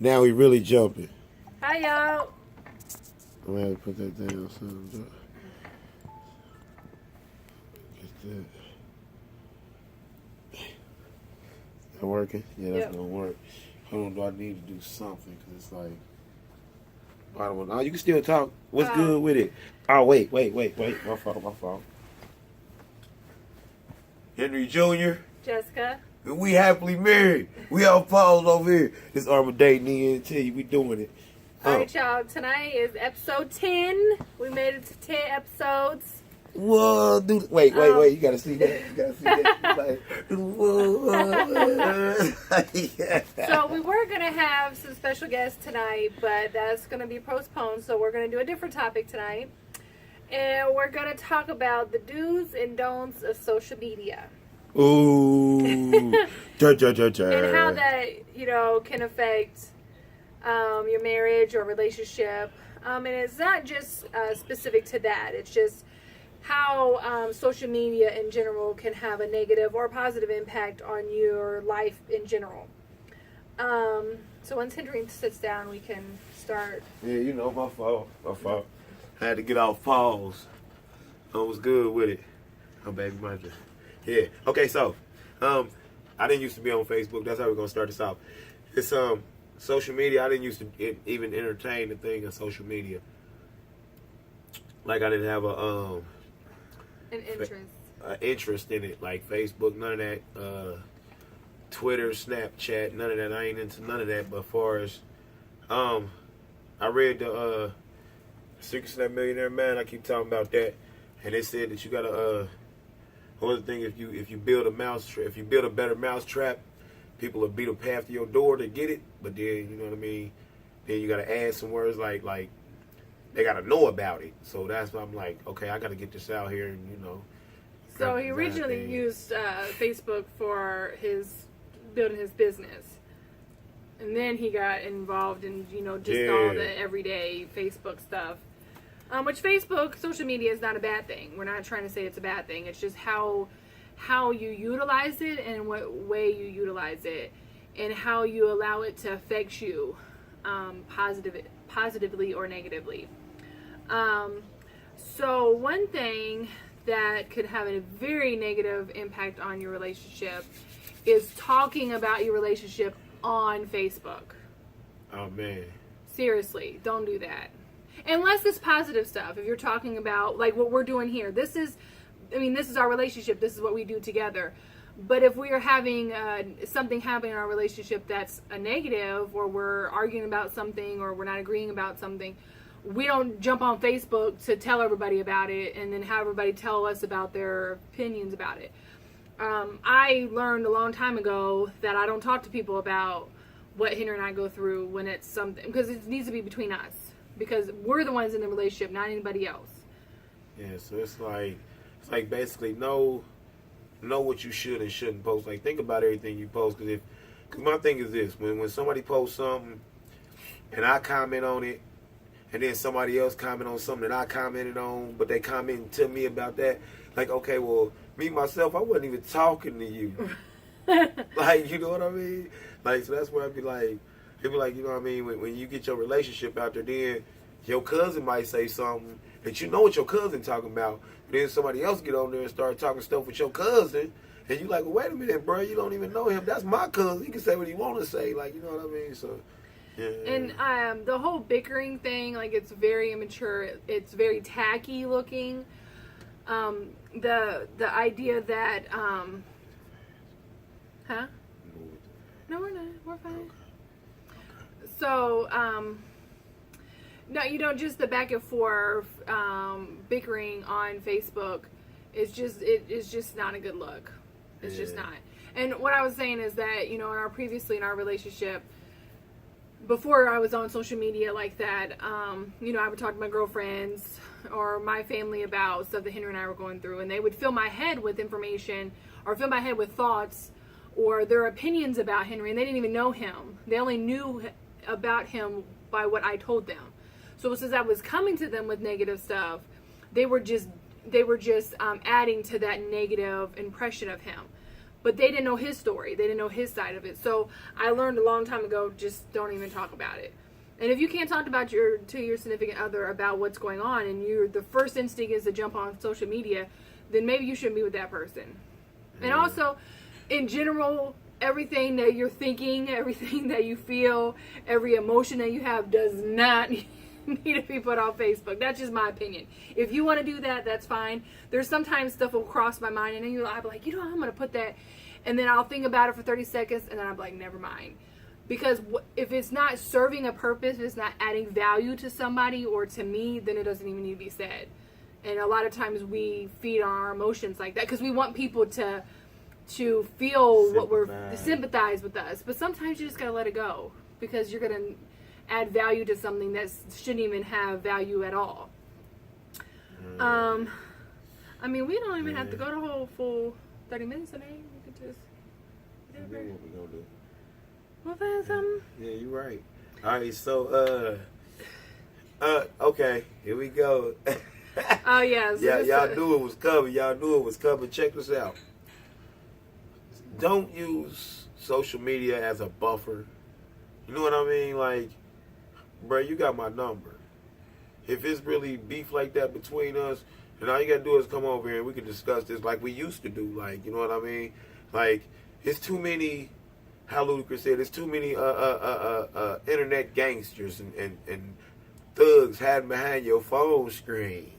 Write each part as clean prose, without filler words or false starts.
Now we really jumping. Hi, y'all. I'm gonna have to put that down. Son. Get that working? Yeah, that's Yep. gonna work. Hold on, do I need to do something? Because it's like, I don't know. You can still talk. What's good with it? Oh, wait. My fault. Henry Jr. Jessica. And we happily married. We all pause over here. This Armaday ENT. We doing it. All right, y'all. Tonight is episode 10. We made it to 10 episodes. Whoa, dude. Wait. You gotta see that. Like, whoa. So we were going to have some special guests tonight, but that's going to be postponed. So we're going to do a different topic tonight. And we're going to talk about the do's and don'ts of social media. Ooh. And how that, can affect your marriage or relationship. And it's not just specific to that. It's just how social media in general can have a negative or positive impact on your life in general. So once Henry sits down, we can start. Yeah, my fault. I had to get off pause. I was good with it. Oh, baby, my God. Yeah. Okay, so, I didn't used to be on Facebook. That's how we're gonna start this off. It's social media. I didn't used to even entertain the thing of social media. Like I didn't have An interest in it, like Facebook, none of that. Twitter, Snapchat, none of that. I ain't into none of that. But as far as, I read the Secrets of That Millionaire Man. I keep talking about that, and they said that you gotta one of the things, if you build a better mousetrap, people will beat a path to your door to get it. But then, you know what I mean? Then you gotta add some words like they gotta know about it. So that's why I'm like, okay, I gotta get this out here, and So he originally used Facebook for building his business, and then he got involved in all the everyday Facebook stuff. Which Facebook, social media is not a bad thing. We're not trying to say it's a bad thing. It's just how you utilize it and what way you utilize it, and how you allow it to affect you positively or negatively. So one thing that could have a very negative impact on your relationship is talking about your relationship on Facebook. Oh, man. Seriously, don't do that. Unless it's positive stuff. If you're talking about, like what we're doing here, this is our relationship. This is what we do together. But if we are having something happen in our relationship that's a negative, or we're arguing about something, or we're not agreeing about something, we don't jump on Facebook to tell everybody about it and then have everybody tell us about their opinions about it. I learned a long time ago that I don't talk to people about what Henry and I go through when it's something, because it needs to be between us. Because we're the ones in the relationship, not anybody else. Yeah, so it's like basically know what you should and shouldn't post. Like, think about everything you post. Because my thing is this: when somebody posts something and I comment on it, and then somebody else comment on something that I commented on, but they comment to me about that, like, okay, well, me myself, I wasn't even talking to you. Like, you know what I mean? Like, so that's where I'd be like. People like, you know what I mean, when you get your relationship out there, then your cousin might say something that you know what your cousin talking about. Then somebody else get on there and start talking stuff with your cousin, and you like, well, wait a minute, bro, you don't even know him. That's my cousin. He can say what he want to say, like, you know what I mean? So, yeah. And the whole bickering thing, like, it's very immature. It's very tacky looking. The idea that, huh? No, we're not. We're fine. So, no, just the back and forth bickering on Facebook is just not a good look. It's just not. And what I was saying is that, in our relationship, before I was on social media like that, I would talk to my girlfriends or my family about stuff that Henry and I were going through, and they would fill my head with information or fill my head with thoughts or their opinions about Henry, and they didn't even know him. They only knew about him by what I told them. So since I was coming to them with negative stuff, they were just adding to that negative impression of him. but they didn't know his story. They didn't know his side of it. So I learned a long time ago, just don't even talk about it. And if you can't talk about your significant other about what's going on, and the first instinct is to jump on social media, then maybe you shouldn't be with that person. And also, in general, everything that you're thinking, everything that you feel, every emotion that you have does not need to be put on Facebook. That's just my opinion. If you want to do that, that's fine. There's sometimes stuff will cross my mind, and then I'll be like, I'm going to put that, and then I'll think about it for 30 seconds, and then I'm like, never mind. Because if it's not serving a purpose, if it's not adding value to somebody or to me, then it doesn't even need to be said. And a lot of times we feed on our emotions like that because we want people to feel what we're sympathize with us. But sometimes you just gotta let it go because you're gonna add value to something that shouldn't even have value at all. I mean, we don't even have to go the whole full 30 minutes today. We could just. What we gonna do? Well, that's Yeah, you're right. All right, so okay, here we go. Oh yeah. So y'all knew it was coming. Y'all knew it was coming. Check this out. Don't use social media as a buffer. You know what I mean? Like, bro, you got my number. If it's really beef like that between us, then all you gotta do is come over here and we can discuss this like we used to do. Like, you know what I mean? Like, it's too many. How Ludacris said, there's too many internet gangsters and thugs hiding behind your phone screen.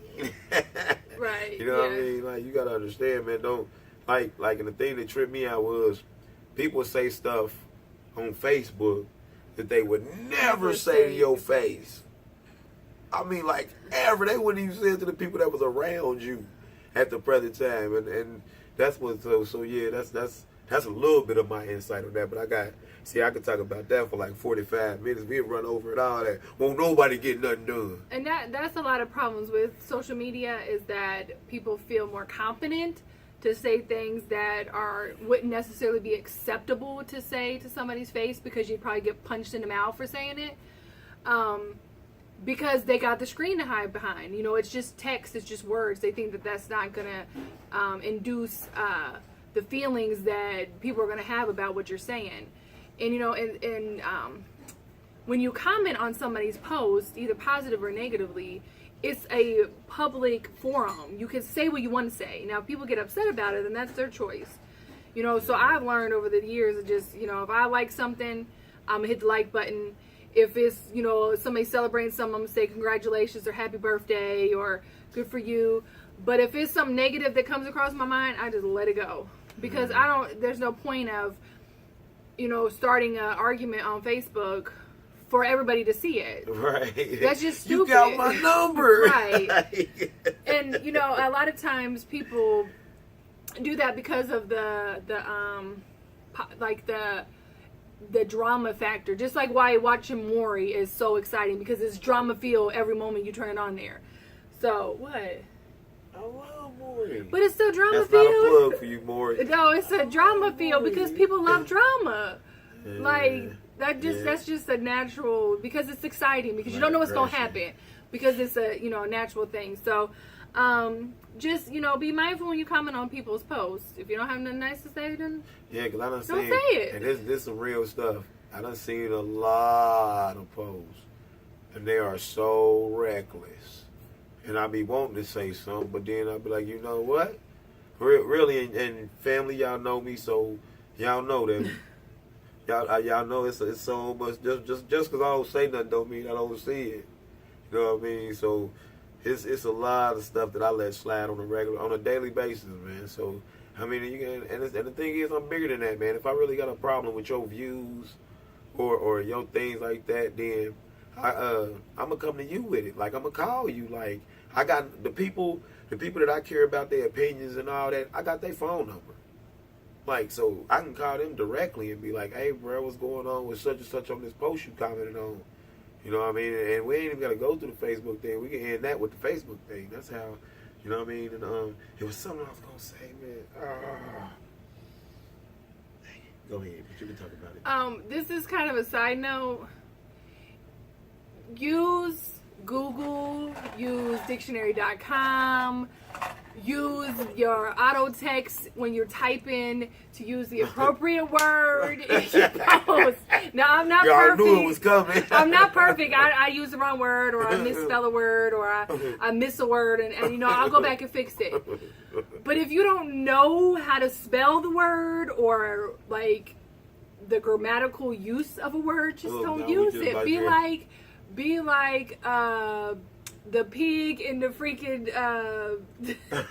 Right. You know what I mean? Like, you gotta understand, man. Don't like, and the thing that tripped me out was people say stuff on Facebook that they would never say to your face. I mean, like, ever. They wouldn't even say it to the people that was around you at the present time, and that's what. So yeah, that's a little bit of my insight on that. But I could talk about that for like 45 minutes. We'd run over it all that. Won't nobody get nothing done. And that's a lot of problems with social media is that people feel more confident to say things that wouldn't necessarily be acceptable to say to somebody's face because you'd probably get punched in the mouth for saying it. Because they got the screen to hide behind. You know, it's just text, it's just words. They think that that's not going to induce the feelings that people are going to have about what you're saying. And, you know, and when you comment on somebody's post, either positive or negatively, it's a public forum. You can say what you want to say. Now, if people get upset about it, then that's their choice. You know, so I've learned over the years of just, you know, if I like something, I'm going to hit the like button. If it's, you know, somebody celebrating something, I'm going to say congratulations or happy birthday or good for you. But if it's something negative that comes across my mind, I just let it go. Because there's no point of, you know, starting an argument on Facebook for everybody to see it. Right. That's just stupid. You got my number. Right. And, you know, a lot of times people do that because of the drama factor. Just like why watching Maury is so exciting because it's drama feel every moment you turn it on there. So, what? I love Maury. But it's still drama That's feel. That's not a plug for you, Maury. No, it's a drama feel because people love drama. Yeah. Like, that's just a natural, because it's exciting, because you don't know what's going to happen, because it's a, you know, natural thing. So, just, you know, be mindful when you comment on people's posts. If you don't have nothing nice to say, then yeah, because I done don't seen, say it. And this some real stuff. I done seen a lot of posts, and they are so reckless. And I be wanting to say something, but then I be like, you know what? Really, and family, y'all know me, so y'all know that. Y'all know it's so much. Just because I don't say nothing don't mean I don't see it. You know what I mean? So it's a lot of stuff that I let slide on a daily basis, man. So I mean, and the thing is, I'm bigger than that, man. If I really got a problem with your views or your things like that, then I'm gonna come to you with it. Like, I'm gonna call you. Like, I got the people that I care about, their opinions and all that. I got their phone number. Like, so I can call them directly and be like, hey, bro, what's going on with such and such on this post you commented on? You know what I mean? And we ain't even got to go through the Facebook thing. We can end that with the Facebook thing. That's how, you know what I mean? And it was something I was going to say, man. Go ahead, but you can talk about it. This is kind of a side note. Use Google, use dictionary.com, use your auto text when you're typing to use the appropriate word in your post. Now, I'm not Y'all perfect. knew it was coming. I'm not perfect. I use the wrong word, or I misspell a word, or I miss a word, and I'll go back and fix it. But if you don't know how to spell the word, or like the grammatical use of a word, just don't use it. Be like the pig in the freaking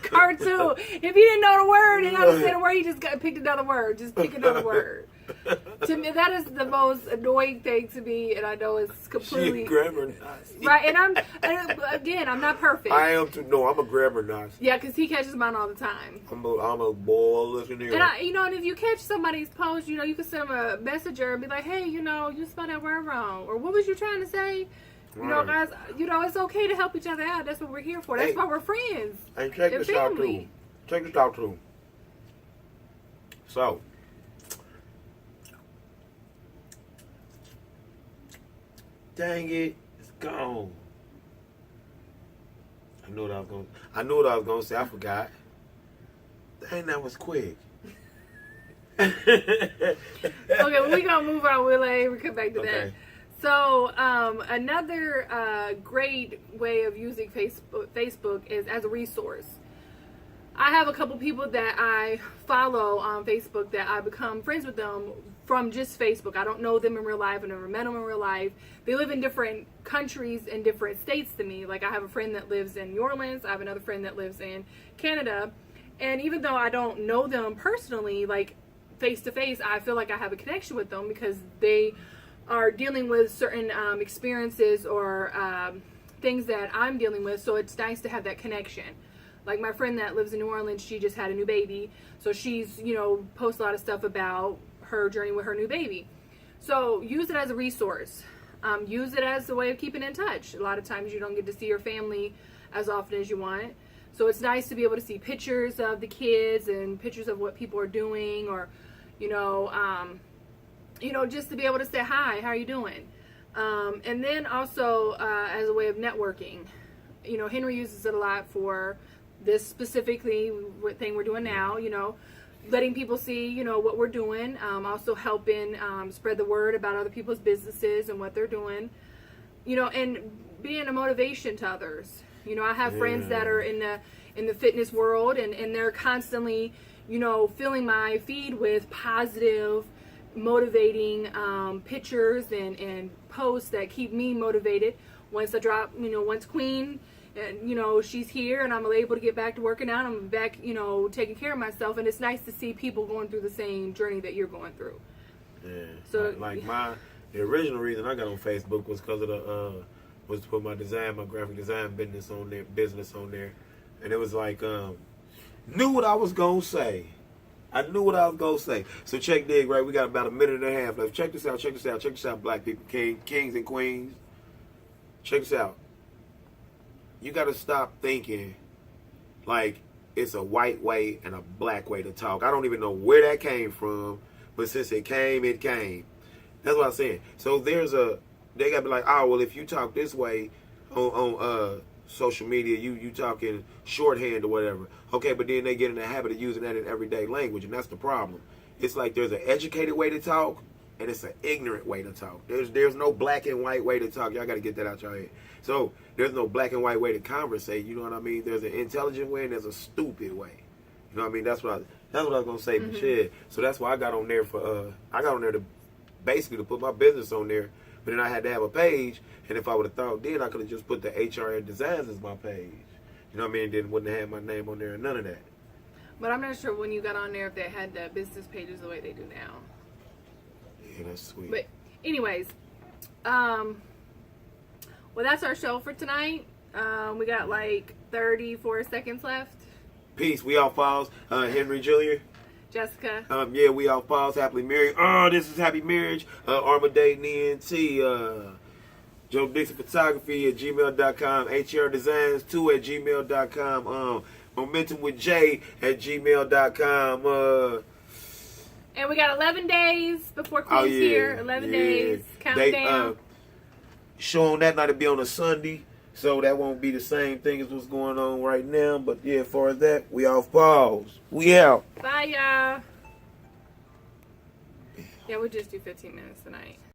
cartoon. If he didn't know the word and understand the word, he just picked another word. Just pick another word. To me, that is the most annoying thing to me, and I know it's completely grammar Nazi. right. And I'm not perfect. I am too. No, I'm a grammar Nazi. Yeah, because he catches mine all the time. I'm a boy listening. And and if you catch somebody's post, you can send them a messenger and be like, hey, you spelled that word wrong, or what was you trying to say? Guys, it's okay to help each other out. That's what we're here for. That's why we're friends. And check this out too. Check this out too. So, dang it, it's gone. I knew what I was gonna say. I forgot. Dang, that was quick. Okay, well, we're gonna move on. We'll come back to that. So another great way of using Facebook is as a resource. I have a couple people that I follow on Facebook that I become friends with them from just Facebook. I don't know them in real life. I never met them in real life. They live in different countries and different states than me. Like I have a friend that lives in New Orleans. I have another friend that lives in Canada. And even though I don't know them personally, like face to face, I feel like I have a connection with them because they are dealing with certain experiences or things that I'm dealing with. So it's nice to have that connection. Like my friend that lives in New Orleans, she just had a new baby. So she's, posts a lot of stuff about her journey with her new baby. So use it as a resource. Use it as a way of keeping in touch. A lot of times you don't get to see your family as often as you want. So it's nice to be able to see pictures of the kids and pictures of what people are doing, or, just to be able to say, hi, how are you doing? And then also as a way of networking. Henry uses it a lot for this specifically thing we're doing now, letting people see, what we're doing. Also helping spread the word about other people's businesses and what they're doing, and being a motivation to others. I have friends that are in the fitness world, and they're constantly, filling my feed with positive, motivating pictures and posts that keep me motivated. Once I drop, once Queen, and she's here and I'm able to get back to working out, I'm back, taking care of myself, and it's nice to see people going through the same journey that you're going through. Yeah. So the original reason I got on Facebook was because of was to put my graphic design business on there, and it was like knew what I was gonna say. I knew what I was gonna say. So check dig, right? We got about a minute and a half left. Check this out, black people, kings and queens. Check this out. You gotta stop thinking like it's a white way and a black way to talk. I don't even know where that came from, but since it came, it came. That's what I'm saying. So they gotta be like, oh well, if you talk this way on social media, you talking shorthand or whatever. Okay, but then they get in the habit of using that in everyday language, and that's the problem. It's like there's an educated way to talk, and it's an ignorant way to talk. There's no black and white way to talk. Y'all got to get that out your head. So there's no black and white way to conversate. You know what I mean? There's an intelligent way and there's a stupid way. You know what I mean? That's what I was gonna say. Mm-hmm. Shit. So that's why I got on there to basically to put my business on there. But then I had to have a page, and if I would have thought then, I could have just put the HRN Designs as my page. You know what I mean? Then wouldn't have had my name on there and none of that. But I'm not sure when you got on there if they had the business pages the way they do now. Yeah, that's sweet. But anyways, well, that's our show for tonight. We got like 34 seconds left. Peace. We all falls. Henry Jr. Jessica. Yeah, we all falls. Happily married. This is Happy Marriage. Armaday ENT. Joe Dixon Photography at gmail.com. HR Designs 2 at gmail.com. Momentum with J at gmail.com. And we got 11 days before Queen's here. 11 days. Count down. Show on that night to be on a Sunday. So that won't be the same thing as what's going on right now. But yeah, as far as that, we off pause. We out. Bye, y'all. Yeah, we'll just do 15 minutes tonight.